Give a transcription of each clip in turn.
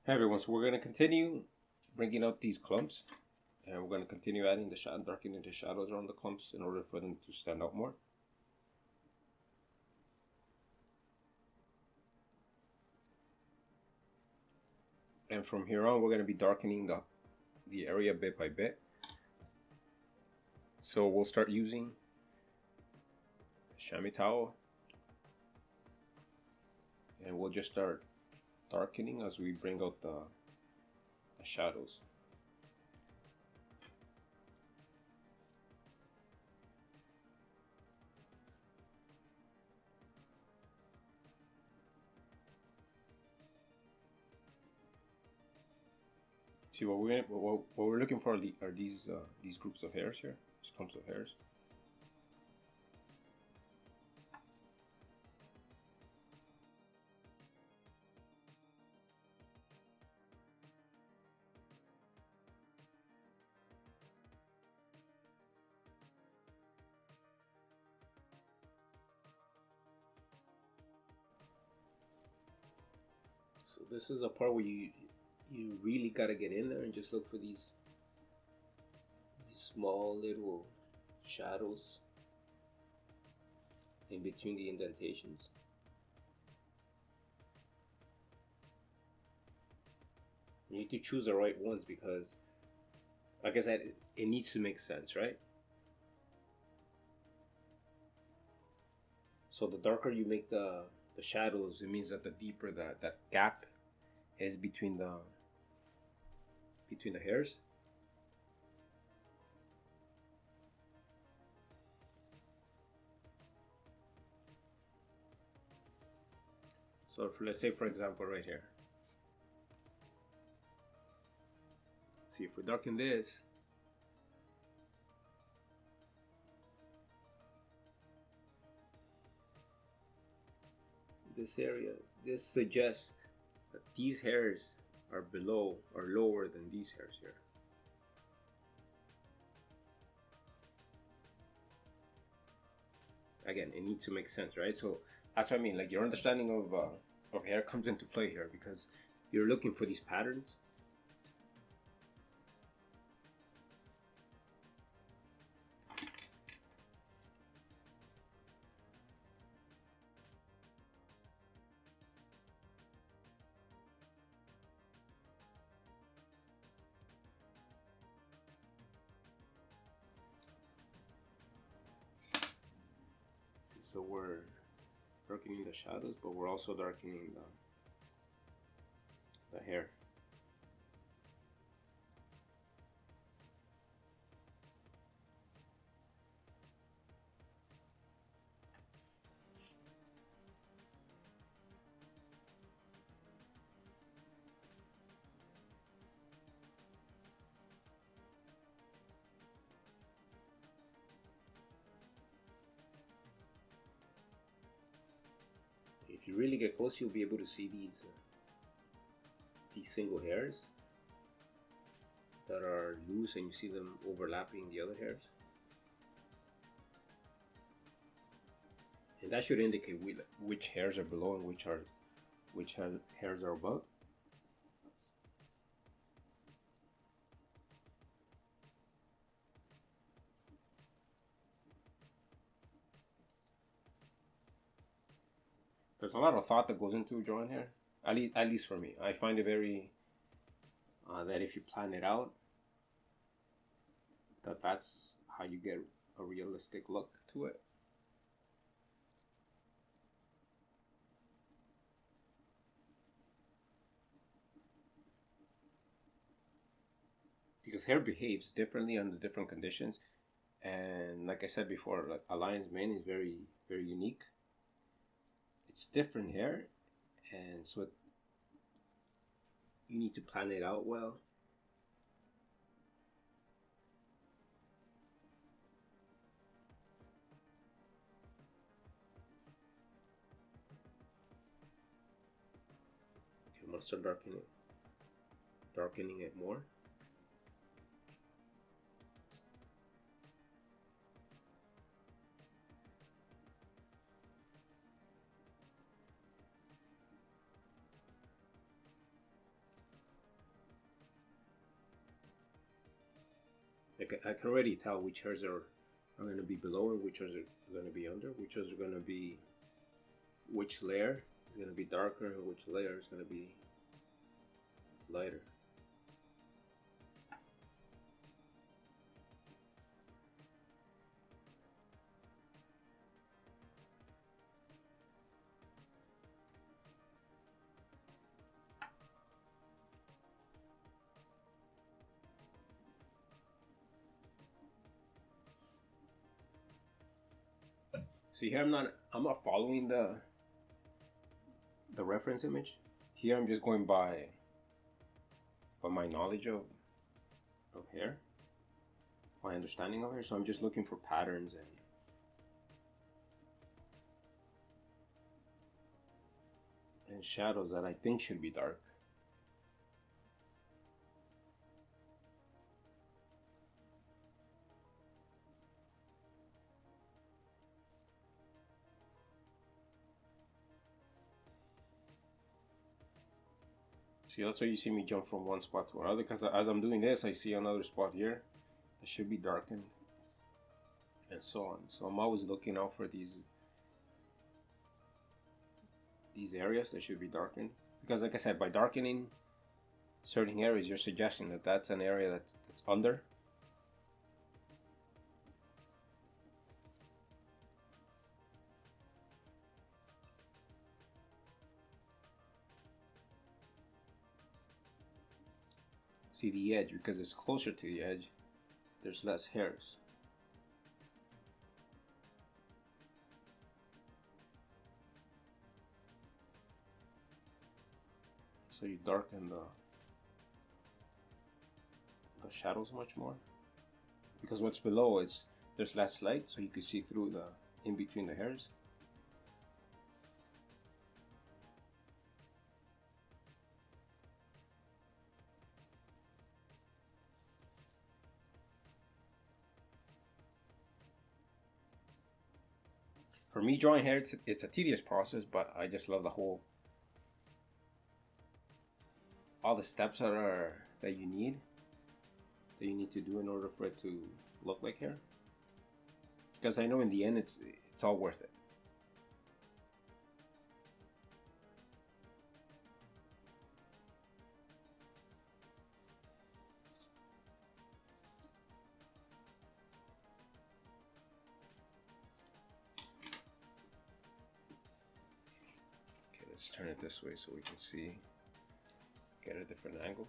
Hey everyone, so we're going to continue bringing out these clumps, and we're going to continue adding the darkening the shadows around the clumps in order for them to stand out more. And from here on, we're going to be darkening the area bit by bit. So we'll start using a chamois towel, and we'll just start darkening as we bring out the shadows. See, what we're looking for are these groups of hairs here, these clumps of hairs. So this is a part where you really gotta get in there and just look for these small little shadows in between the indentations. You need to choose the right ones because, like I said, it needs to make sense, right? So the darker you make the shadows, it means that the deeper that gap is between the hairs. So let's say, for example, right here. See, if we darken this, this area, this suggests that these hairs are lower than these hairs here. Again, it needs to make sense, right? So that's what I mean. Like, your understanding of hair comes into play here because you're looking for these patterns. So we're darkening the shadows, but we're also darkening the hair. If you really get close, you'll be able to see these single hairs that are loose, and you see them overlapping the other hairs. And that should indicate which hairs are below and which hairs are above. There's a lot of thought that goes into drawing hair, at least for me. I find it very that if you plan it out, that's how you get a realistic look to it. Because hair behaves differently under different conditions, and like I said before, like a lion's mane is very, very unique. It's different hair, and so you need to plan it out well. Okay, I'm gonna start darkening it more. I can already tell which hairs are going to be below and which hairs are going to be under, which hairs are going to be, which layer is going to be darker and which layer is going to be lighter. See here, I'm not following the reference image. Here I'm just going by my knowledge of hair, my understanding of hair. So I'm just looking for patterns and shadows that I think should be dark. See, that's why you see me jump from one spot to another, because as I'm doing this, I see another spot here that should be darkened, and so on. So I'm always looking out for these areas that should be darkened, because like I said, by darkening certain areas, you're suggesting that that's an area that's under. See the edge, because it's closer to the edge, there's less hairs. So you darken the shadows much more, because what's below, there's less light, so you can see through the in between the hairs. For me, drawing hair, it's a tedious process, but I just love all the steps that you need to do in order for it to look like hair. Because I know in the end, it's all worth it. Let's turn it this way so we can see, get a different angle.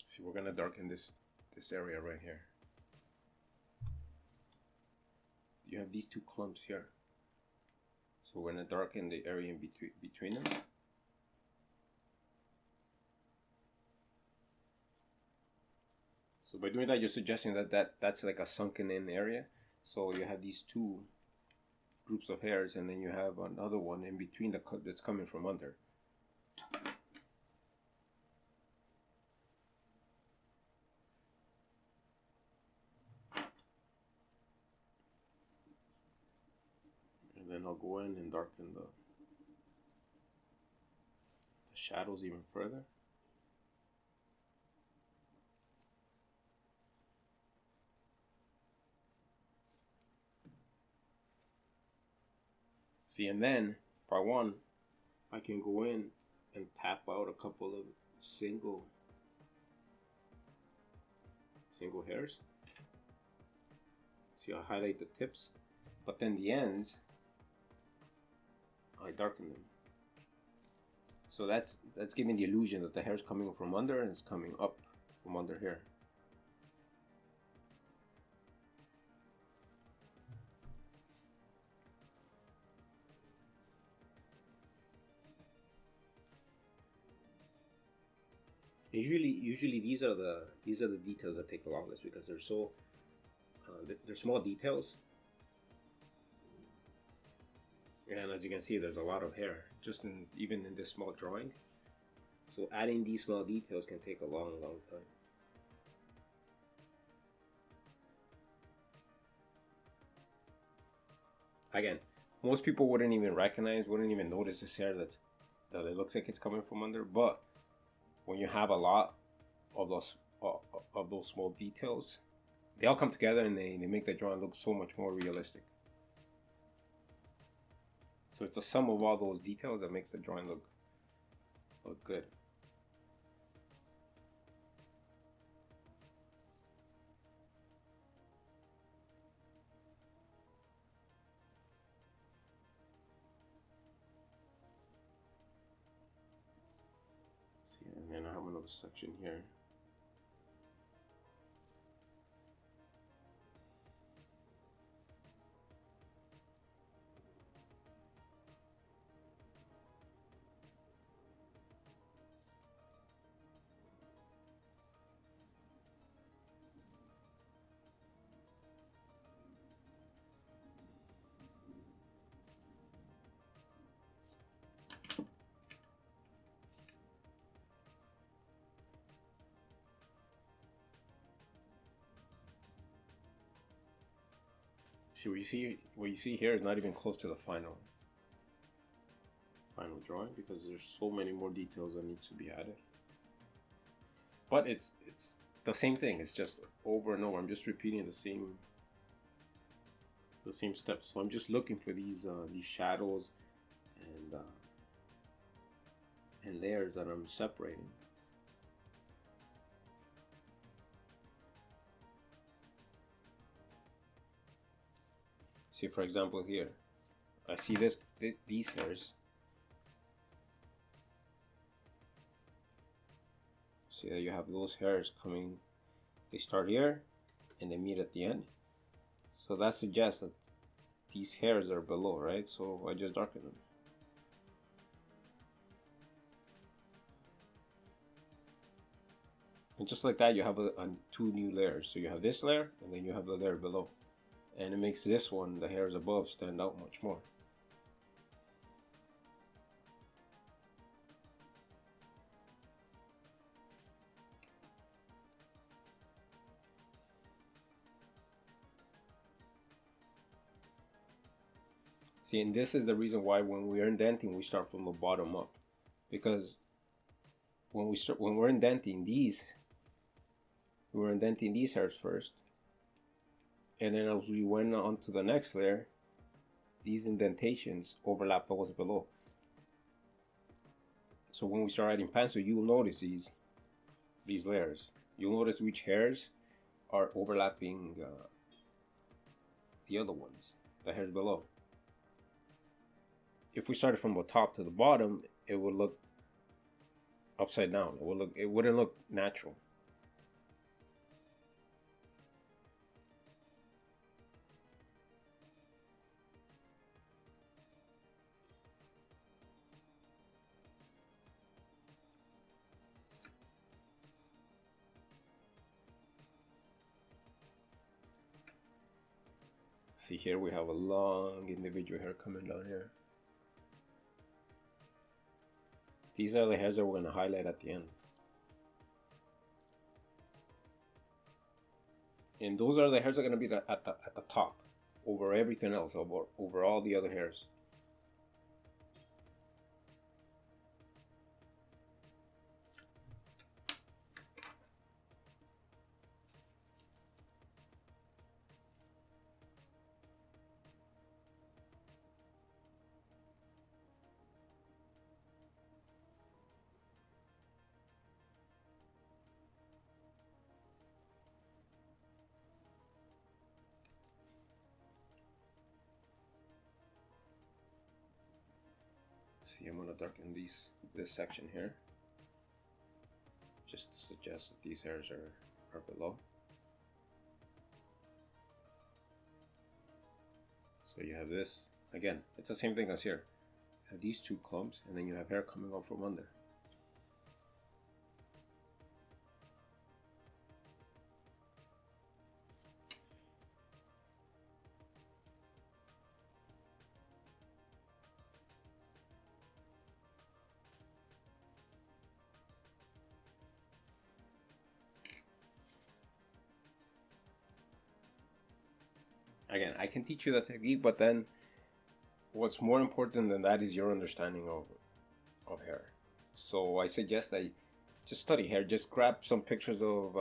See, we're gonna darken this area right here. You have these two clumps here. So we're going to darken the area in between them. So by doing that, you're suggesting that's like a sunken in area. So you have these two groups of hairs, and then you have another one in between that's coming from under. And then I'll go in and darken the shadows even further. See, and then if I want, I can go in and tap out a couple of single hairs. See, I highlight the tips, but then the ends, I darken them. So that's giving the illusion that the hair is coming from under and it's coming up from under here. Usually these are the details that take the longest, because they're so they're small details, and as you can see, there's a lot of hair just even in this small drawing. So adding these small details can take a long time. again, most people wouldn't even recognize, wouldn't even notice this hair that it looks like it's coming from under. But when you have a lot of those small details, they all come together and they make the drawing look so much more realistic. So it's a sum of all those details that makes the drawing look good. See, and then I have another section here. See, what you see here is not even close to the final drawing, because there's so many more details that needs to be added. But it's the same thing. It's just over and over. I'm just repeating the same steps. So I'm just looking for these shadows and layers that I'm separating. See, for example, here, I see these hairs. See that you have those hairs coming, they start here and they meet at the end. So that suggests that these hairs are below, right? So I just darken them. And just like that, you have two new layers. So you have this layer and then you have the layer below. And it makes this one, the hairs above, stand out much more. See, and this is the reason why when we're indenting, we start from the bottom up. Because when we're indenting these, we're indenting these hairs first. And then as we went on to the next layer, these indentations overlap those below. So when we start adding pencil, you'll notice these layers. You'll notice which hairs are overlapping the other ones, the hairs below. If we started from the top to the bottom, it would look upside down. It wouldn't look natural. See, here we have a long individual hair coming down here. These are the hairs that we're going to highlight at the end. And those are the hairs that are going to be at the top, over everything else, over all the other hairs. See, I'm going to darken this section here, just to suggest that these hairs are below. So you have this, again, it's the same thing as here. You have these two clumps, and then you have hair coming up from under. Again, I can teach you the technique, but then what's more important than that is your understanding of hair. So I suggest that you just study hair. Just grab some pictures of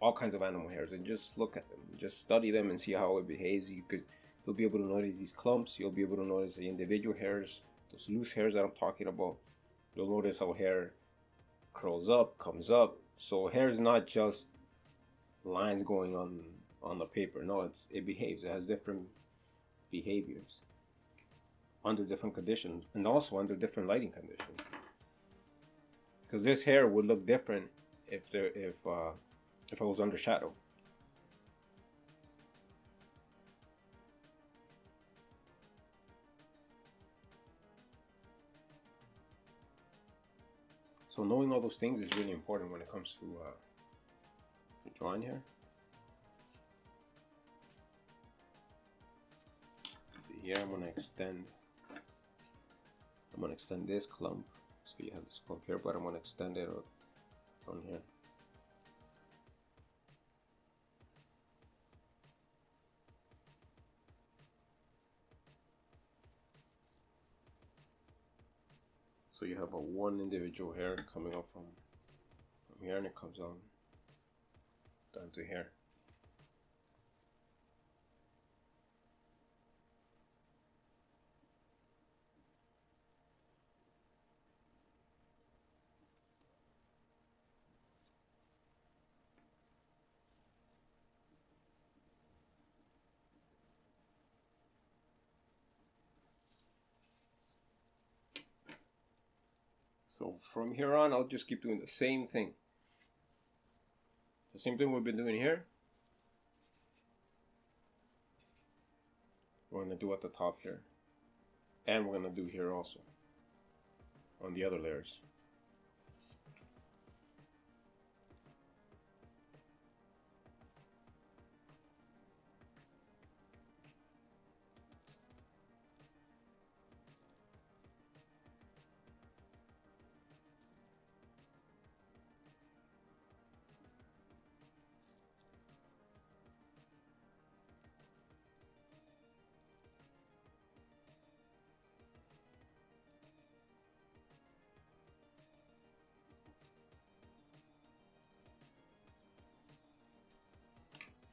all kinds of animal hairs and just look at them. Just study them and see how it behaves. You'll be able to notice these clumps. You'll be able to notice the individual hairs, those loose hairs that I'm talking about. You'll notice how hair curls up, comes up. So hair is not just lines going on the paper. No, it behaves. It has different behaviors under different conditions and also under different lighting conditions. Because this hair would look different if it was under shadow. So knowing all those things is really important when it comes to drawing here. See here, I'm gonna extend this clump. So you have this clump here, but I'm gonna extend it on here. So you have a one individual hair coming up from here, and it comes on down to here. So from here on, I'll just keep doing the same thing. The same thing we've been doing here. We're going to do at the top here. And we're going to do here also. On the other layers.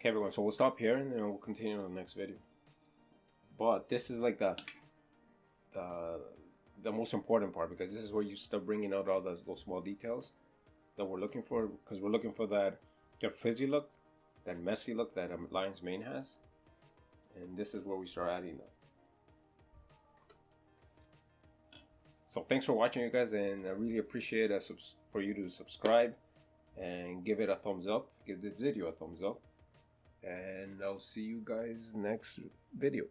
Okay everyone, so we'll stop here and then we'll continue on the next video. But this is like the most important part, because this is where you start bringing out all those small details that we're looking for, because we're looking for that frizzy look, that messy look that a lion's mane has, and this is where we start adding that. So thanks for watching, you guys, and I really appreciate it for you to subscribe and give it a thumbs up, give this video a thumbs up, and I'll see you guys next video.